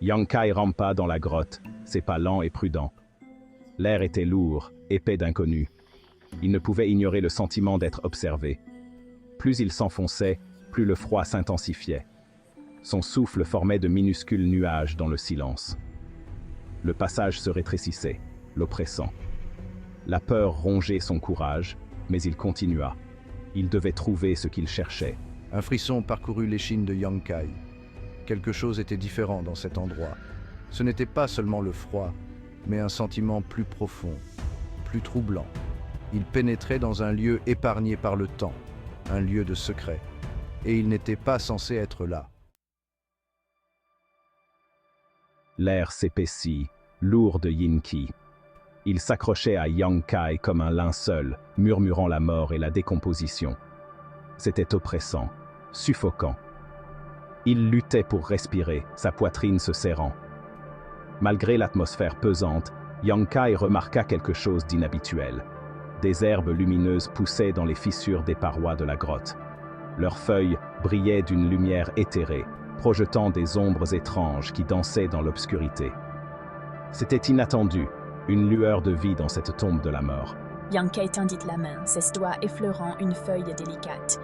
Yang Kai rampa dans la grotte, ses pas lents et prudents. L'air était lourd, épais d'inconnu. Il ne pouvait ignorer le sentiment d'être observé. Plus il s'enfonçait, plus le froid s'intensifiait. Son souffle formait de minuscules nuages dans le silence. Le passage se rétrécissait, l'oppressant. La peur rongeait son courage, mais il continua. Il devait trouver ce qu'il cherchait. Un frisson parcourut l'échine de Yang Kai. Quelque chose était différent dans cet endroit. Ce n'était pas seulement le froid, mais un sentiment plus profond, plus troublant. Il pénétrait dans un lieu épargné par le temps, un lieu de secret, et il n'était pas censé être là. L'air s'épaissit, lourd de yin-ki. Il s'accrochait à Yang Kai comme un linceul, murmurant la mort et la décomposition. C'était oppressant, suffocant. Il luttait pour respirer, sa poitrine se serrant. Malgré l'atmosphère pesante, Yang Kai remarqua quelque chose d'inhabituel. Des herbes lumineuses poussaient dans les fissures des parois de la grotte. Leurs feuilles brillaient d'une lumière éthérée, projetant des ombres étranges qui dansaient dans l'obscurité. C'était inattendu, une lueur de vie dans cette tombe de la mort. Yang Kai tendit la main, ses doigts effleurant une feuille délicate.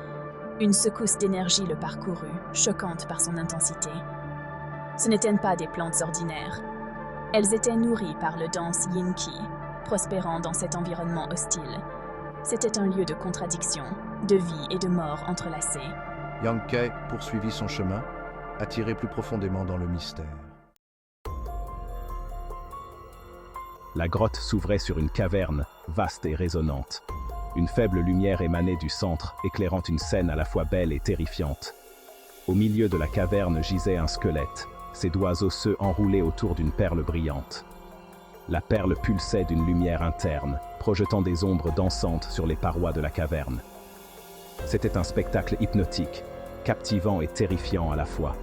Une secousse d'énergie le parcourut, choquante par son intensité. Ce n'étaient pas des plantes ordinaires. Elles étaient nourries par le dense yin-ki, prospérant dans cet environnement hostile. C'était un lieu de contradiction, de vie et de mort entrelacées. Yang Kai poursuivit son chemin, attiré plus profondément dans le mystère. La grotte s'ouvrait sur une caverne, vaste et résonnante. Une faible lumière émanait du centre, éclairant une scène à la fois belle et terrifiante. Au milieu de la caverne gisait un squelette, ses doigts osseux enroulés autour d'une perle brillante. La perle pulsait d'une lumière interne, projetant des ombres dansantes sur les parois de la caverne. C'était un spectacle hypnotique, captivant et terrifiant à la fois.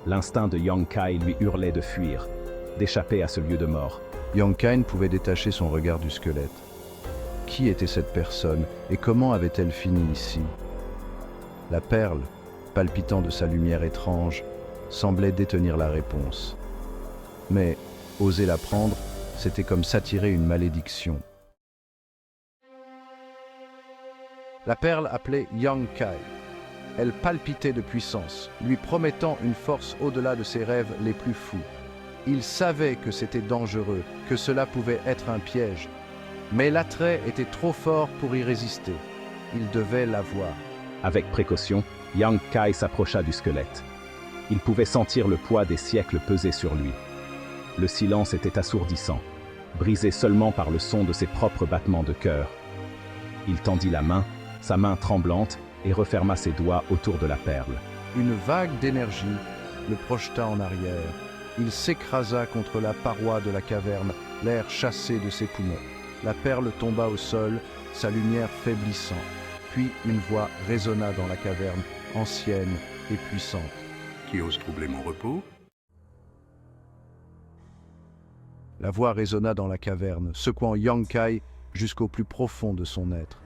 L'instinct de Yang Kai lui hurlait de fuir, d'échapper à ce lieu de mort. Yang Kai ne pouvait détacher son regard du squelette. Qui était cette personne et comment avait-elle fini ici? La perle, palpitant de sa lumière étrange, semblait détenir la réponse. Mais oser la prendre, c'était comme s'attirer une malédiction. La perle appelait Yang Kai. Elle palpitait de puissance, lui promettant une force au-delà de ses rêves les plus fous. Il savait que c'était dangereux, que cela pouvait être un piège. Mais l'attrait était trop fort pour y résister. Il devait l'avoir. Avec précaution, Yang Kai s'approcha du squelette. Il pouvait sentir le poids des siècles peser sur lui. Le silence était assourdissant, brisé seulement par le son de ses propres battements de cœur. Il tendit la main, sa main tremblante, et referma ses doigts autour de la perle. Une vague d'énergie le projeta en arrière. Il s'écrasa contre la paroi de la caverne, l'air chassé de ses poumons. La perle tomba au sol, sa lumière faiblissant. Puis une voix résonna dans la caverne, ancienne et puissante. Qui ose troubler mon repos? La voix résonna dans la caverne, secouant Yang Kai jusqu'au plus profond de son être.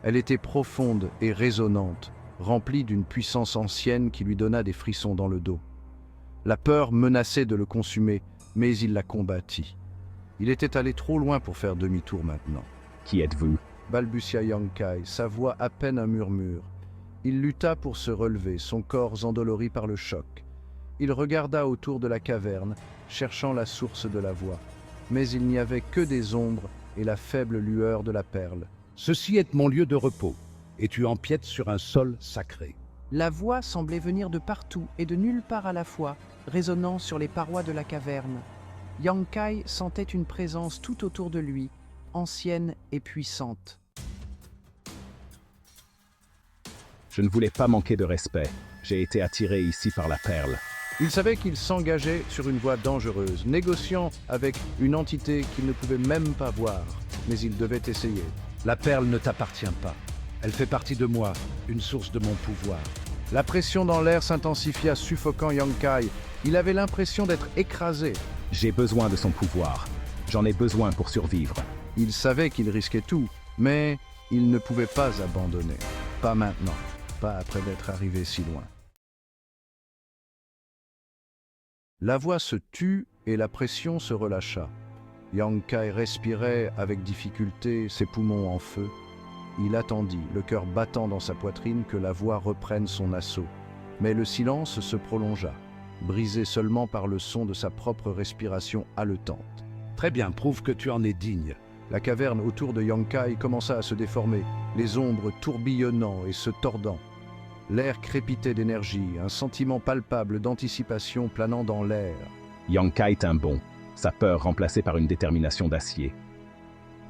Elle était profonde et résonnante, remplie d'une puissance ancienne qui lui donna des frissons dans le dos. La peur menaçait de le consumer, mais il la combattit. Il était allé trop loin pour faire demi-tour maintenant. « Qui êtes-vous » balbutia Yang Kai, sa voix à peine un murmure. Il lutta pour se relever, son corps endolori par le choc. Il regarda autour de la caverne, cherchant la source de la voix. Mais il n'y avait que des ombres et la faible lueur de la perle. « Ceci est mon lieu de repos, et tu empiètes sur un sol sacré. » La voix semblait venir de partout et de nulle part à la fois, résonnant sur les parois de la caverne. Yang Kai sentait une présence tout autour de lui, ancienne et puissante. Je ne voulais pas manquer de respect. J'ai été attiré ici par la perle. Il savait qu'il s'engageait sur une voie dangereuse, négociant avec une entité qu'il ne pouvait même pas voir, mais il devait essayer. La perle ne t'appartient pas. Elle fait partie de moi, une source de mon pouvoir. La pression dans l'air s'intensifia, suffocant Yang Kai. Il avait l'impression d'être écrasé. J'ai besoin de son pouvoir. J'en ai besoin pour survivre. Il savait qu'il risquait tout, mais il ne pouvait pas abandonner. Pas maintenant, pas après d'être arrivé si loin. La voix se tut et la pression se relâcha. Yang Kai respirait avec difficulté, ses poumons en feu. Il attendit, le cœur battant dans sa poitrine, que la voix reprenne son assaut. Mais le silence se prolongea, brisé seulement par le son de sa propre respiration haletante. Très bien, prouve que tu en es digne. La caverne autour de Yang Kai commença à se déformer, les ombres tourbillonnant et se tordant. L'air crépitait d'énergie, un sentiment palpable d'anticipation planant dans l'air. Yang Kai tint bon, sa peur remplacée par une détermination d'acier.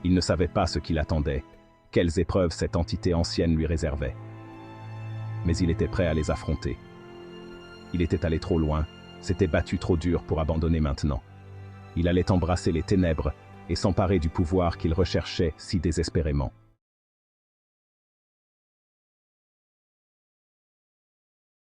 Il ne savait pas ce qui l'attendait, quelles épreuves cette entité ancienne lui réservait. Mais il était prêt à les affronter. Il était allé trop loin, s'était battu trop dur pour abandonner maintenant. Il allait embrasser les ténèbres et s'emparer du pouvoir qu'il recherchait si désespérément.